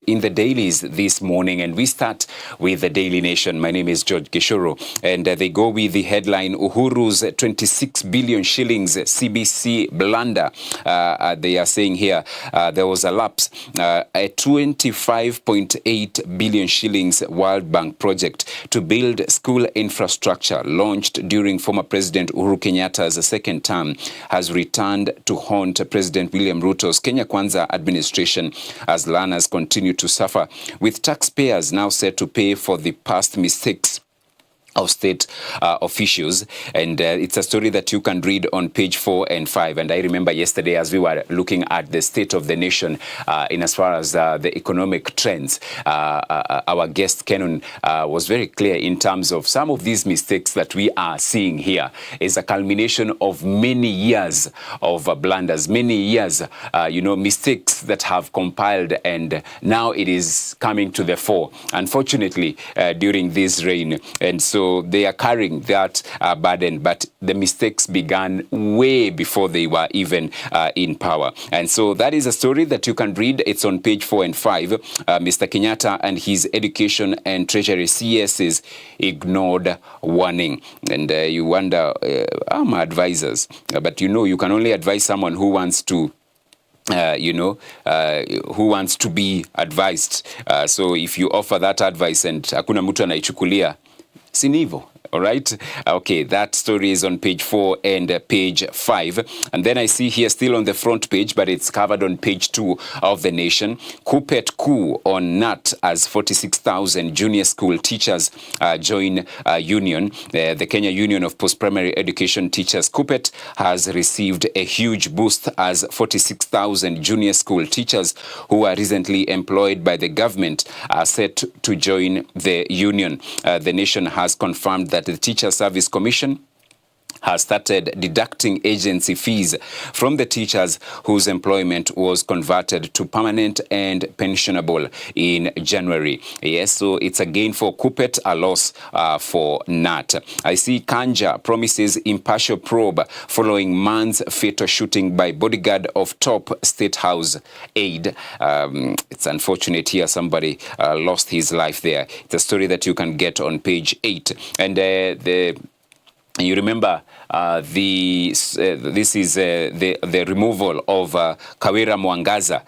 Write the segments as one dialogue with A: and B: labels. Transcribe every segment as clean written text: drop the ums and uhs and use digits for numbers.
A: in the dailies this morning, and we start with the Daily Nation. My name is George Gishoro, and they go with the headline, Uhuru's 26 billion shillings CBC blunder. They are saying here there was a lapse. A 25.8 billion shillings World Bank project to build school infrastructure launched during former President Uhuru Kenyatta's second term has returned to haunt President William Ruto's Kenya Kwanza administration as learners continue to suffer, with taxpayers now set to pay for the past mistakes of state officials. And it's a story that you can read on page 4 and 5. And I remember yesterday, as we were looking at the state of the nation in as far as the economic trends, our guest Kenon was very clear in terms of some of these mistakes that we are seeing here is a culmination of many years of blunders, many years, mistakes that have compiled, and now it is coming to the fore, unfortunately, during this reign. And so they are carrying that burden, but the mistakes began way before they were even in power. And so that is a story that you can read. It's on page 4 and 5. Mr. Kenyatta and his Education and Treasury CS's ignored warning. And you wonder, I'm advisors, but you can only advise someone who wants to who wants to be advised. So if you offer that advice and hakuna mtu anaichukulia, sinivo. All right. Okay, that story is on page 4 and page 5. And then I see here still on the front page, but it's covered on page 2 of the Nation. Kuppet coup on NAT as 46,000 junior school teachers join union. The Kenya Union of Post-Primary Education Teachers, Kuppet, has received a huge boost as 46,000 junior school teachers who were recently employed by the government are set to join the union. The Nation has confirmed that the Teacher Service Commission has started deducting agency fees from the teachers whose employment was converted to permanent and pensionable in January. Yes, so it's a gain for Kuppet, a loss for NAT. I see Kanja promises impartial probe following man's fatal shooting by bodyguard of top State House aide. It's unfortunate here somebody lost his life there. It's a story that you can get on page 8. And you remember this is the removal of Kawira Mwangaza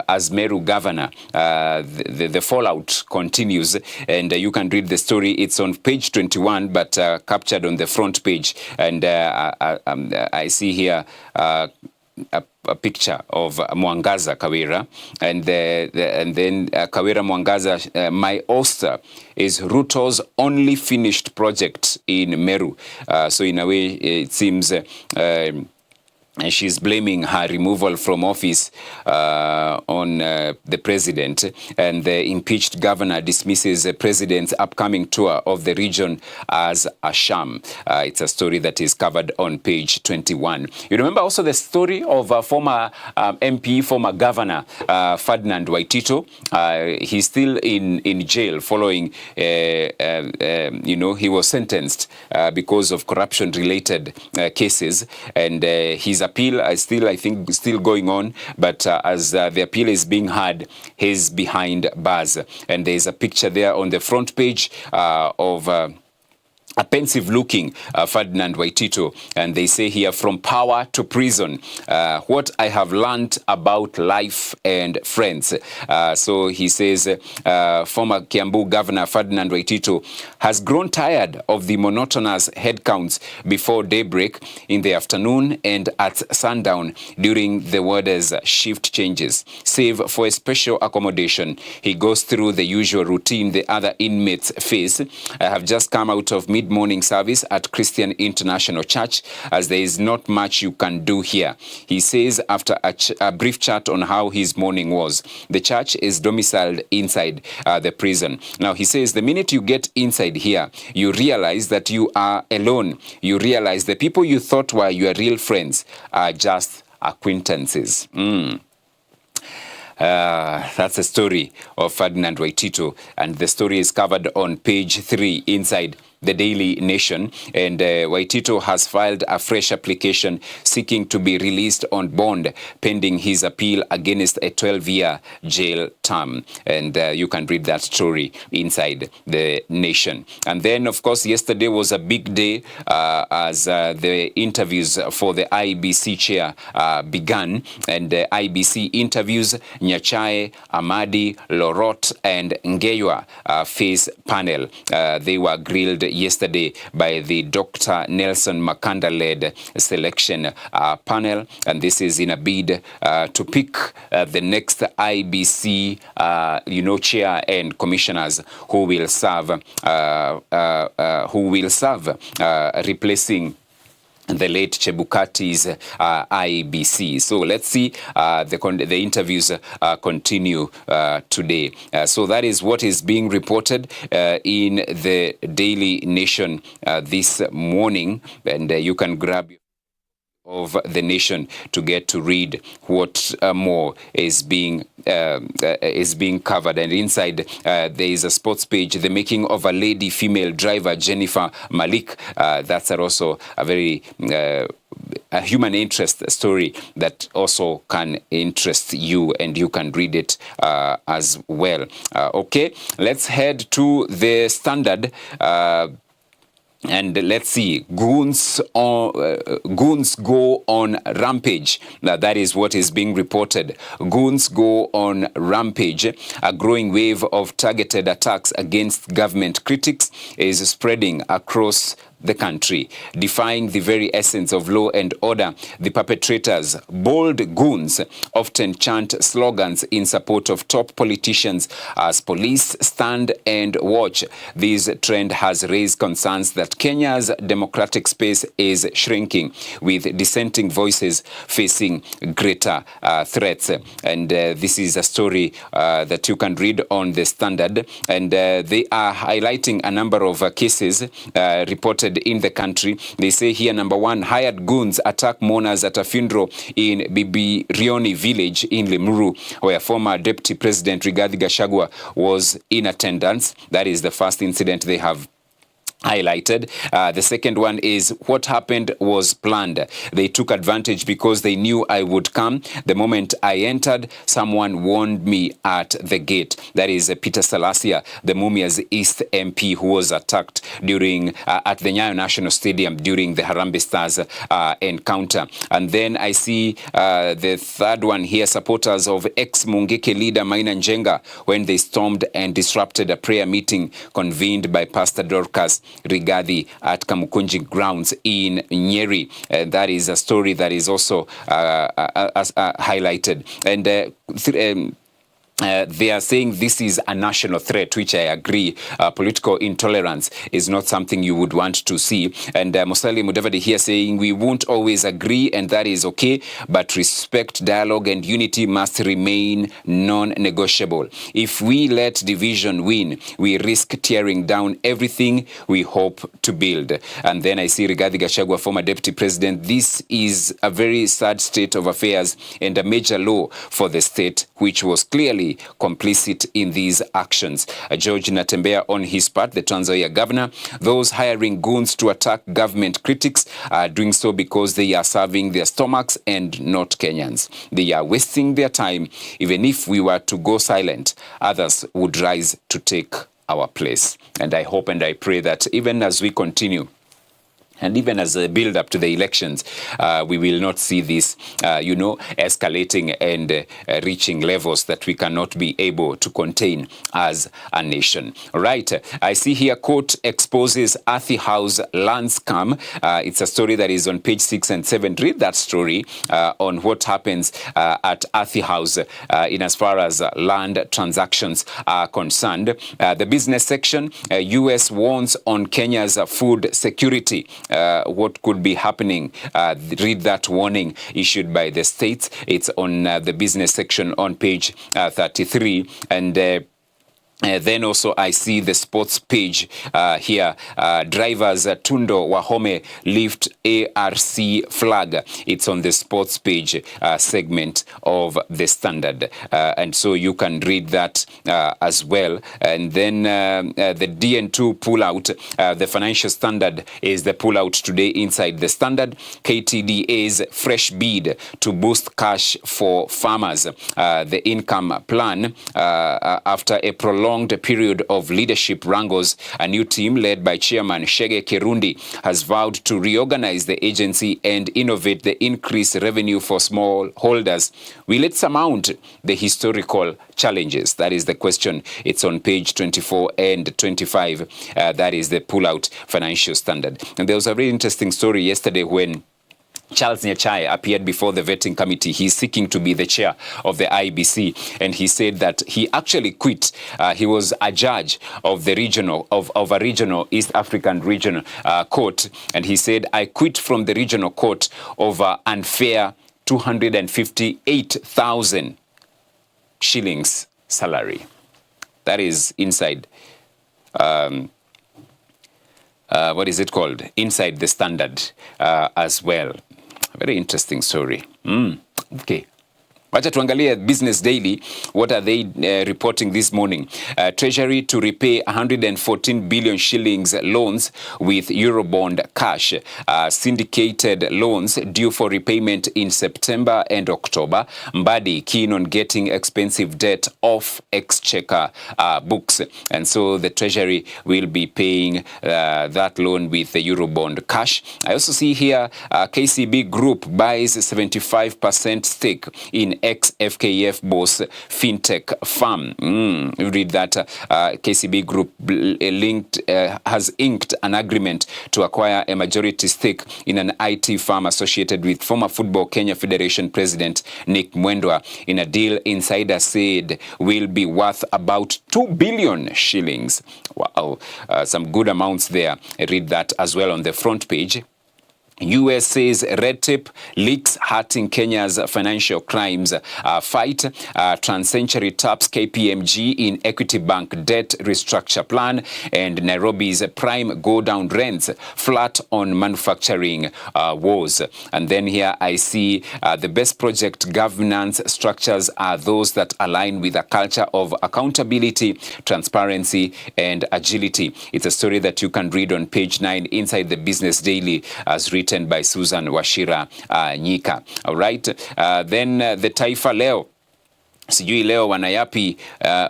A: as Meru governor. The fallout continues, and you can read the story. It's on page 21, but captured on the front page. And I see here a picture of Mwangaza Kawira, and then Kawira Mwangaza, my Oyster, is Ruto's only finished project in Meru. So in a way, it seems she's blaming her removal from office on the president, and the impeached governor dismisses the president's upcoming tour of the region as a sham. It's a story that is covered on page 21. You remember also the story of former MP, former governor Ferdinand Waitito. He's still in jail following, he was sentenced because of corruption-related cases, and his appeal is still going on, but as the appeal is being heard, he's behind bars. And there's a picture there on the front page of a pensive-looking Ferdinand Waitito, and they say here, from power to prison, what I have learned about life and friends. So he says former Kiambu Governor Ferdinand Waitito has grown tired of the monotonous headcounts before daybreak, in the afternoon, and at sundown during the warder's shift changes. Save for a special accommodation, he goes through the usual routine the other inmates face. I have just come out of mid-morning service at Christian International Church, as there is not much you can do here. He says after a brief chat on how his morning was. The church is domiciled inside the prison. Now, he says the minute you get inside here, you realize that you are alone. You realize the people you thought were your real friends are just acquaintances. That's the story of Ferdinand Waitito, and the story is covered on page 3 inside the Daily Nation, and Waitito has filed a fresh application seeking to be released on bond pending his appeal against a 12-year jail term. And you can read that story inside the Nation. And then, of course, yesterday was a big day as the interviews for the IBC chair began. And the IBC interviews Nyachae, Amadi, Lorot, and Ngeywa face panel. They were grilled yesterday by the Dr. Nelson Makanda-led selection panel, and this is in a bid to pick the next IBC, chair and commissioners who will serve, replacing the late Chebukati's IBC. So let's see the interviews continue today. So that is what is being reported in the Daily Nation this morning, and you can grab of the Nation to get to read what more is being covered. And inside there is a sports page, the making of a lady female driver Jennifer Malik. That's also a very a human interest story that also can interest you, and you can read it as well. Okay, let's head to the Standard. And let's see, goons go on rampage. That is what is being reported. Goons go on rampage. A growing wave of targeted attacks against government critics is spreading across the country, defying the very essence of law and order. The perpetrators, bold goons, often chant slogans in support of top politicians as police stand and watch. This trend has raised concerns that Kenya's democratic space is shrinking, with dissenting voices facing greater threats. And this is a story that you can read on the Standard, and they are highlighting a number of cases reported in the country. They say here, number one, hired goons attack mourners at a funeral in Bibirioni village in Limuru, where former Deputy President Rigathi Gachagua was in attendance. That is the first incident they have highlighted. The second one is what happened was planned. They took advantage because they knew I would come. The moment I entered, someone warned me at the gate. That is Peter Salasia, the Mumias East MP, who was attacked during at the Nyayo National Stadium during the Harambee Stars encounter. And then I see the third one here, supporters of ex-Mungeke leader Maina Njenga, when they stormed and disrupted a prayer meeting convened by Pastor Dorcas Rigathi at Kamukunji grounds in Nyeri. That is a story that is also highlighted. And they are saying this is a national threat, which I agree. Political intolerance is not something you would want to see. And Musalia Mudavadi here saying we won't always agree, and that is okay, but respect, dialogue, and unity must remain non-negotiable. If we let division win, we risk tearing down everything we hope to build. And then I see Rigathi Gachagua, former deputy president. This is a very sad state of affairs and a major low for the state, which was clearly complicit in these actions. George Natembea, on his part, the Trans Nzoia governor, those hiring goons to attack government critics are doing so because they are serving their stomachs and not Kenyans. They are wasting their time. Even if we were to go silent, others would rise to take our place. And I hope and I pray that even as we continue, and even as a build-up to the elections, we will not see this, escalating and reaching levels that we cannot be able to contain as a nation. Right. I see here, court exposes Athi House land scam. It's a story that is on page 6 and 7. Read that story on what happens at Athi House in as far as land transactions are concerned. The business section, U.S. warns on Kenya's food security. What could be happening. Read that warning issued by the states. It's on the business section on page 33. And Then also I see the sports page here. Drivers Tundo Wahome lift ARC flag. It's on the sports page segment of the Standard. And so you can read that as well. And then the DN2 pullout, the Financial Standard is the pullout today inside the Standard. KTDA's fresh bid to boost cash for farmers. The income plan after a prolonged period of leadership wrangles, a new team led by Chairman Shege Kerundi has vowed to reorganize the agency and innovate the increased revenue for smallholders. Will it surmount the historical challenges? That is the question. It's on page 24 and 25. That is the pullout Financial Standard. And there was a very interesting story yesterday when Charles Nyachai appeared before the vetting committee. He's seeking to be the chair of the IEBC, and he said that he actually quit. He was a judge of the regional of a regional East African regional court, and he said, "I quit from the regional court over unfair 258,000 shillings salary." That is inside. What is it called? Inside the Standard as well. Very interesting story. Okay. Wacha tuangalie Business Daily. What are they reporting this morning? Treasury to repay 114 billion shillings loans with Eurobond cash. Syndicated loans due for repayment in September and October. Mbadi keen on getting expensive debt off exchequer books. And so the Treasury will be paying that loan with the Eurobond cash. I also see here KCB Group buys 75% stake in ex-FKF boss fintech firm. Read that KCB Group has inked an agreement to acquire a majority stake in an IT firm associated with former Football Kenya Federation President Nick Mwendwa in a deal insider said will be worth about 2 billion shillings. Wow, some good amounts there. Read that as well on the front page. US says red tape leaks hurting Kenya's financial crimes fight. Trans-Century taps KPMG in Equity Bank debt restructure plan. And Nairobi's prime go down rents flat on manufacturing woes. And then here I see the best project governance structures are those that align with a culture of accountability, transparency, and agility. It's a story that you can read on page 9 inside the Business Daily as written by Susan Wachira Nyika. All right. Then the Taifa Leo. Sijui leo wanayapi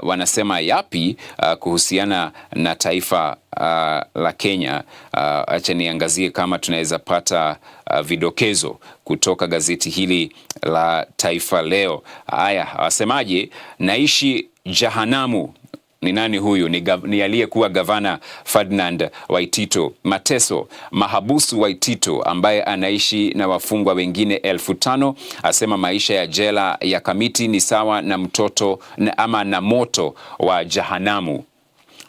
A: wanasema yapi kuhusiana na taifa la Kenya. Acha niangazie kama tunaweza pata vidokezo kutoka gazeti hili la Taifa Leo. Haya, wasemaje? Naishi jahanamu. Ni nani huyu? Ni aliyekuwa gavana Ferdinand Waitito. Mateso, mahabusu Waitito ambaye anaishi na wafungwa wengine 5,000 asema maisha ya jela ya Kamiti ni sawa na na moto wa jahanamu.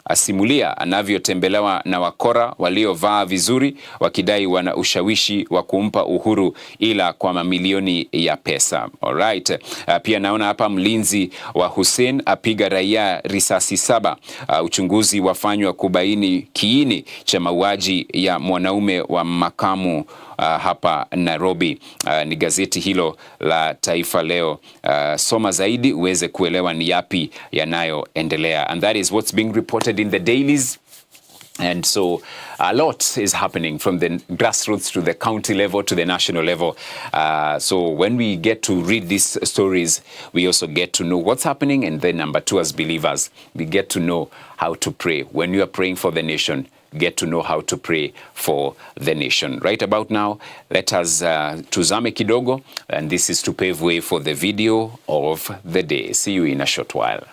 A: Asimulia anavyotembelewa na wakora waliovaa vizuri wakidai wana ushawishi wa kumpa uhuru ila kwa mamilioni ya pesa. Alright. Pia naona hapa mlinzi wa Hussein apiga raia risasi 7. Uchunguzi wafanywa kubaini kiini cha mauaji ya mwanaume wa makamu hapa Nairobi. Ni gazeti hilo la Taifa Leo. Soma zaidi uweze kuelewa ni yapi yanayoendelea. And that is what's being reported in the dailies. And so a lot is happening from the grassroots to the county level to the national level. So when we get to read these stories, we also get to know what's happening. And then number 2, as believers, we get to know how to pray. When you are praying for the nation, get to know how to pray for the nation. Right about now, let us tuzame kidogo, and this is to pave way for the video of the day. See you in a short while.